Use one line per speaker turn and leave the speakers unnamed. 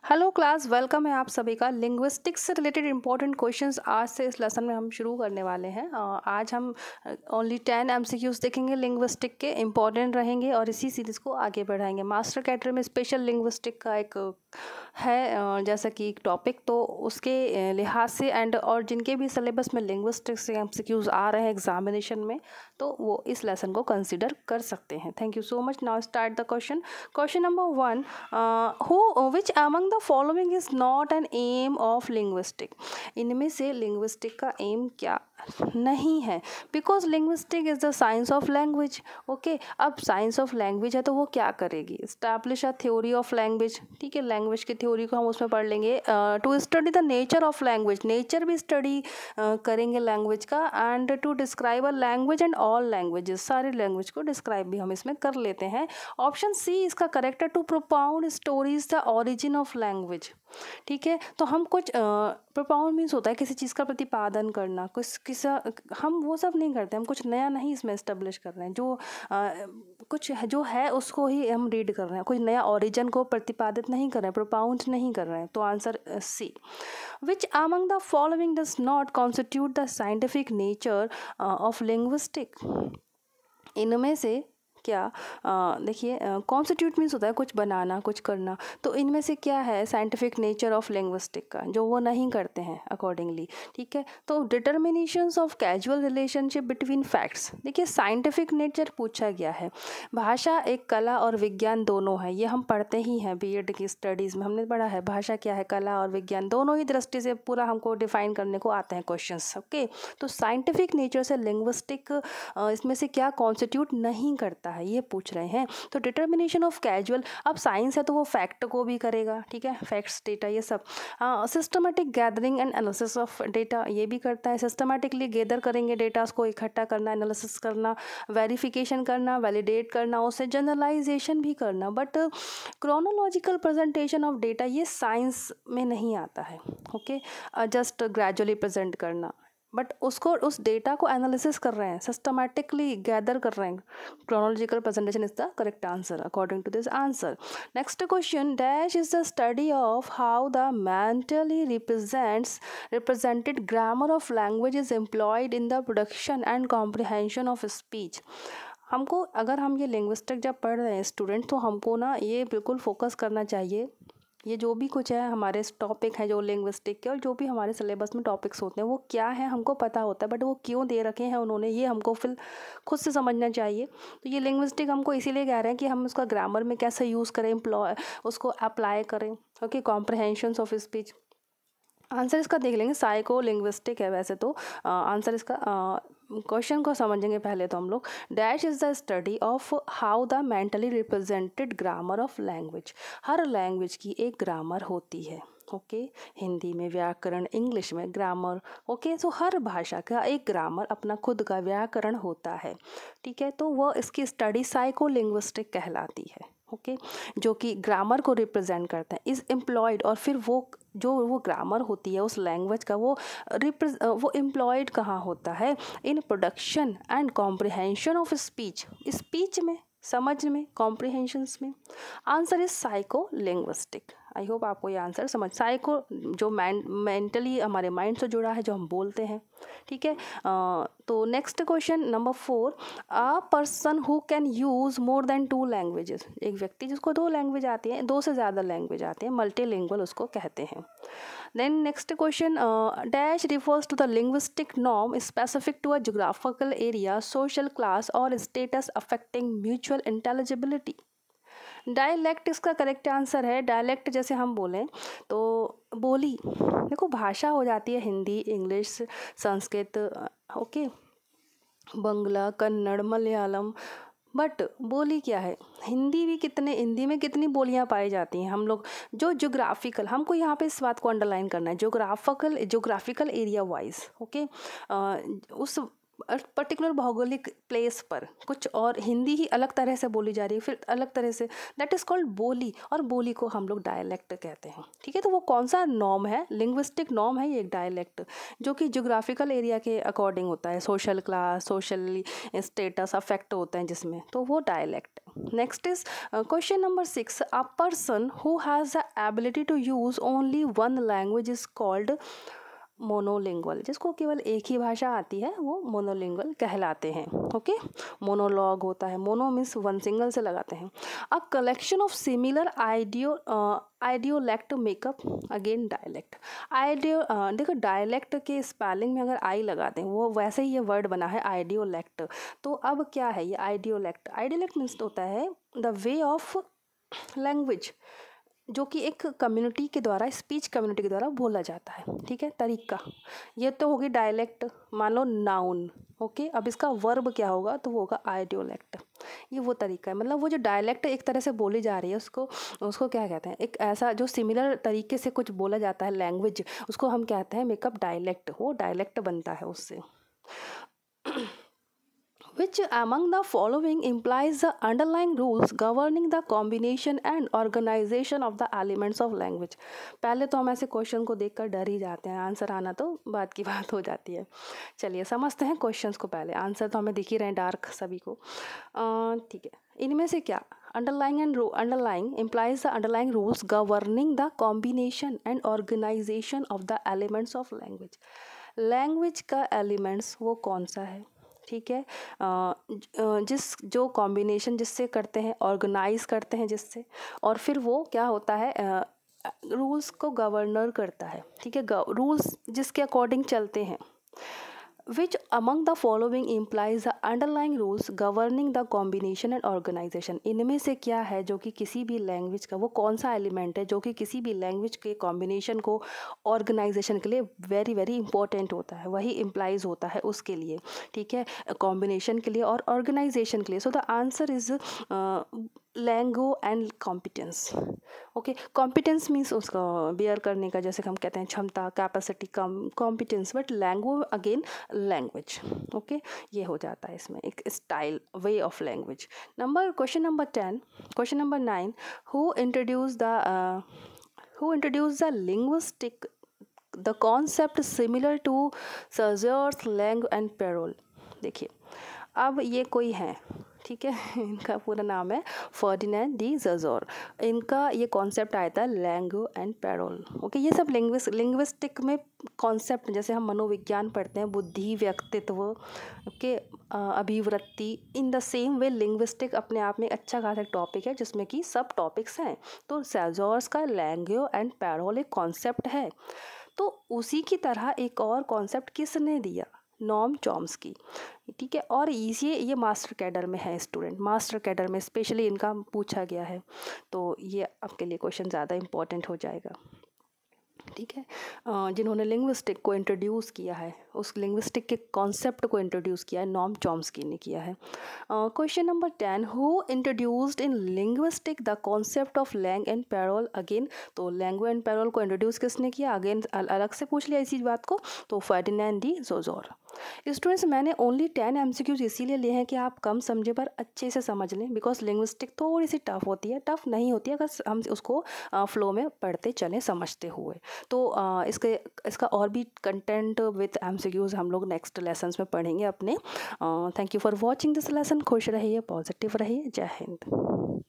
Hello class, welcome है आप सभी का। लिंग्विस्टिक्स से रिलेटेड इंपॉर्टेंट क्वेश्चंस आज से इस लेसन में हम शुरू करने वाले हैं। आज हम ओनली 10 एमसीक्यूज देखेंगे लिंग्विस्टिक के, इंपॉर्टेंट रहेंगे और इसी सीरीज़ को आगे बढ़ाएंगे। मास्टर कैडर में स्पेशल लिंग्विस्टिक का एक है जैसा कि एक टॉपिक, तो उसके लिहाज से एंड और जिनके भी सिलेबस में लिंग्विस्टिक्स से एमसीक्यूज आ रहे हैं एग्जामिनेशन में, तो वो इस लेसन को कंसिडर कर सकते हैं। Thank you so much. Now start the question. Question number 1, which among the following is not an aim of linguistic. इनमें से लिंग्विस्टिक का एम क्या नहीं है? Because linguistic is the science of language. Okay, अब साइंस ऑफ लैंग्वेज है तो वो क्या करेगी? Establish a theory of language. ठीक है, लैंग्वेज की थ्योरी को हम उसमें पढ़ लेंगे। To study the nature of language, nature भी स्टडी करेंगे लैंग्वेज का। And to describe a language and all languages, सारी लैंग्वेज को डिस्क्राइब भी हम इसमें कर लेते हैं। ऑप्शन सी इसका करेक्ट है। To propound stories the origin of language. ठीक है, तो हम कुछ प्रोपाउंड मीन्स होता है किसी चीज़ का प्रतिपादन करना, हम वो सब नहीं करते, हम कुछ नया नहीं इसमें इस्टेब्लिश कर रहे हैं। जो कुछ जो है उसको ही हम रीड कर रहे हैं, कोई नया ओरिजिन को प्रतिपादित नहीं कर रहे हैं, प्रोपाउंड नहीं कर रहे हैं। तो answer C. Which among the following does not constitute the scientific nature of linguistic. इनमें से क्या, देखिए, कॉन्स्टिट्यूट मीन्स होता है कुछ बनाना, कुछ करना। तो इनमें से क्या है साइंटिफिक नेचर ऑफ लिंग्विस्टिक का, जो वो नहीं करते हैं अकॉर्डिंगली। ठीक है, तो determinations of casual relationship between facts. देखिए, साइंटिफिक नेचर पूछा गया है। भाषा एक कला और विज्ञान दोनों है, ये हम पढ़ते ही हैं बीएड की स्टडीज़ में, हमने पढ़ा है भाषा क्या है, कला और विज्ञान दोनों ही दृष्टि से पूरा हमको डिफाइन करने को आते हैं क्वेश्चंस। ओके, तो साइंटिफिक नेचर से लिंग्विस्टिक इसमें से क्या कॉन्स्टिट्यूट नहीं करता है, ये पूछ रहे हैं। तो डिटर्मिनेशन ऑफ कैजुअल, अब साइंस है तो वो फैक्ट को भी करेगा। ठीक है, फैक्ट्स, डेटा, ये सब। Systematic gathering and analysis of data, ये भी करता है। सिस्टमेटिकली गैदर करेंगे डेटा, उसको इकट्ठा करना, एनालिसिस करना, वेरिफिकेशन करना, वैलिडेट करना, उससे जनरलाइजेशन भी करना। But chronological presentation of data ये साइंस में नहीं आता है। ओके, जस्ट ग्रेजुअली प्रेजेंट करना, बट उसको उस डेटा को एनालिसिस कर रहे हैं, सिस्टमैटिकली गैदर कर रहे हैं। Chronological presentation is the correct answer according to this answer. Next question, dash is the study of how the mentally represented grammar of language is employed in the production and comprehension of speech. हमको, अगर हम ये linguistic जब पढ़ रहे हैं student, तो हमको ना ये बिल्कुल फोकस करना चाहिए। ये जो भी कुछ है हमारे टॉपिक है जो लिंग्विस्टिक के, और जो भी हमारे सिलेबस में टॉपिक्स होते हैं वो क्या है हमको पता होता है, बट वो क्यों दे रखे हैं उन्होंने, ये हमको फिर खुद से समझना चाहिए। तो ये लिंग्विस्टिक हमको इसीलिए कह रहे हैं कि हम उसका ग्रामर में कैसे यूज़ करें, उसको अप्लाई करें। Okay, comprehensions of speech. Answer इसका देख लेंगे, साइको लिंग्विस्टिक है वैसे तो। आंसर इसका, क्वेश्चन को समझेंगे पहले तो हम लोग। Dash is the study of how the mentally represented grammar of language. Her language की एक ग्रामर होती है। ओके, हिंदी में व्याकरण, इंग्लिश में ग्रामर। ओके, तो हर भाषा का एक ग्रामर, अपना खुद का व्याकरण होता है। ठीक है, तो वह इसकी स्टडी साइको लिंग्विस्टिक कहलाती है। ओके, जो कि ग्रामर को रिप्रेजेंट करता है, इज़ एम्प्लॉयड, और फिर वो जो वो ग्रामर होती है उस लैंग्वेज का, वो एम्प्लॉयड कहाँ होता है? In production and comprehension of speech, speech में, समझ में, कॉम्प्रिहेंशंस में। Answer is psycho linguistic. I hope आपको ये आंसर समझ। साइको जो मेंटली हमारे माइंड से जुड़ा है, जो हम बोलते हैं। ठीक है, तो next question number 4, a person who can use more than 2 languages. एक व्यक्ति जिसको 2 लैंग्वेज आती हैं, 2 से ज़्यादा लैंग्वेज आती हैं, मल्टीलिंगुअल उसको कहते हैं। Then next question, dash refers to the linguistic norm specific to a geographical area, social class और status affecting mutual intelligibility. Dialect इसका करेक्ट आंसर है। डायलेक्ट जैसे हम बोलें तो बोली, देखो भाषा हो जाती है Hindi, English, Sanskrit, okay, Bangla, Kannada, Malayalam. But बोली क्या है? हिंदी में कितनी बोलियां पाई जाती हैं? हम लोग जो जोग्राफिकल, हमको यहाँ पे इस बात को अंडरलाइन करना है, जोग्राफिकल एरिया वाइज। ओके, उस पर्टिकुलर भौगोलिक प्लेस पर कुछ और हिंदी ही अलग तरह से बोली जा रही है, फिर अलग तरह से, दैट इज़ कॉल्ड बोली, और बोली को हम लोग डायलेक्ट कहते हैं। ठीक है, तो वो कौन सा नॉर्म है, लिंग्विस्टिक नॉर्म है ये एक डायलेक्ट, जो कि ज्योग्राफिकल एरिया के अकॉर्डिंग होता है, social class, social status affect होते हैं जिसमें, तो वो dialect. Next is question number 6, a person who has the ability to use only one language is called monolingual, जिसको केवल एक ही भाषा आती है वो मोनोलिंगुअल कहलाते हैं। ओके, मोनोलॉग होता है, मोनो मीन्स वन, सिंगल से लगाते हैं। A collection of similar idiolect makeup again dialect. देखो डायलेक्ट के स्पेलिंग में अगर आई लगाते हैं वो वैसे ही ये वर्ड बना है आइडियोलेक्ट। तो अब क्या है ये आइडियोलेक्ट? आइडियोलेक्ट मीन्स होता है द वे ऑफ लैंग्वेज जो कि एक कम्युनिटी के द्वारा, स्पीच कम्युनिटी के द्वारा बोला जाता है। ठीक है, तरीका, ये तो होगी डायलेक्ट, मान लो नाउन। ओके, अब इसका वर्ब क्या होगा, तो वो होगा आइडियोलेक्ट। ये वो तरीका है, मतलब वो जो डायलेक्ट एक तरह से बोली जा रही है उसको क्या कहते हैं, एक ऐसा जो सिमिलर तरीके से कुछ बोला जाता है लैंग्वेज, उसको हम कहते हैं मेकअप डायलेक्ट, वो डायलेक्ट बनता है उससे। Which among the following implies the underlying rules governing the combination and organization of the elements of language? पहले तो हम ऐसे क्वेश्चन को देखकर डर ही जाते हैं, आंसर आना तो बात की बात हो जाती है। चलिए समझते हैं क्वेश्चंस को पहले, आंसर तो हमें दिख ही रहे हैं डार्क सभी को। ठीक है, इनमें से क्या underlying implies the underlying rules governing the combination and organization of the elements of language? Language का एलिमेंट्स वो कौन सा है? ठीक है, जो कॉम्बिनेशन जिससे करते हैं, ऑर्गेनाइज करते हैं जिससे, और फिर वो क्या होता है, रूल्स को गवर्नर करता है। ठीक है, रूल्स जिसके अकॉर्डिंग चलते हैं। Which among the following implies the underlying rules governing the combination and organization? इनमें से क्या है जो कि किसी भी लैंग्वेज का, वो कौन सा एलिमेंट है जो कि किसी भी लैंग्वेज के कॉम्बिनेशन को, ऑर्गेनाइजेशन के लिए वेरी वेरी इंपॉर्टेंट होता है, वही इम्प्लाइज होता है उसके लिए। ठीक है, कॉम्बिनेशन के लिए और ऑर्गेनाइजेशन के लिए। So the answer is langue and competence. Okay, competence means उसका बियर करने का, जैसे हम कहते हैं क्षमता, capacity, competence, but langue again language. Okay, ये हो जाता है इसमें एक style, way of language. Question number 10, question number 9, who introduced the linguistic the concept similar to Saussure's, langue and parole? देखिए, अब ये कोई है, ठीक है, इनका पूरा नाम है फर्डिनेंड डी सौसुर। इनका ये कॉन्सेप्ट आया था लैंगो एंड पेरोल। ओके, ये सब लिंग्विस्टिक में कॉन्सेप्ट, जैसे हम मनोविज्ञान पढ़ते हैं, बुद्धि, व्यक्तित्व के अभिवृत्ति, in the same way linguistic अपने आप में अच्छा खासा टॉपिक है जिसमें कि सब टॉपिक्स हैं। तो सौसुर का लैंगो एंड पेरोल एक कॉन्सेप्ट है। तो उसी की तरह एक और कॉन्सेप्ट किसने दिया? Noam Chomsky. ठीक है, और ये मास्टर कैडर में है, स्टूडेंट मास्टर कैडर में स्पेशली इनका पूछा गया है, तो ये आपके लिए क्वेश्चन ज़्यादा इम्पोर्टेंट हो जाएगा। ठीक है, जिन्होंने लिंग्विस्टिक को इंट्रोड्यूस किया है, उस लिंग्विस्टिक के कॉन्सेप्ट को इंट्रोड्यूस किया है, नॉम चॉम्स्की ने किया है। Question number 10, who introduced in linguistic the concept of langue and parole? Again, तो लैंगो एंड पेरोल को इंट्रोड्यूस किसने किया? अगेन अलग से पूछ लिया इसी बात को, तो फर्डिनेंड डी सौसुर। स्टूडेंट्स, मैंने ओनली 10 MCQs इसीलिए लिए हैं कि आप कम समझे पर अच्छे से समझ लें, बिकॉज लिंग्विस्टिक थोड़ी सी टफ होती है, टफ नहीं होती है अगर हम उसको फ्लो में पढ़ते चलें समझते हुए। तो इसका और भी कंटेंट विथ MCQs हम लोग नेक्स्ट लेसन्स में पढ़ेंगे अपने। Thank you for watching this lesson. खुश रहिए, पॉजिटिव रहिए। जय हिंद।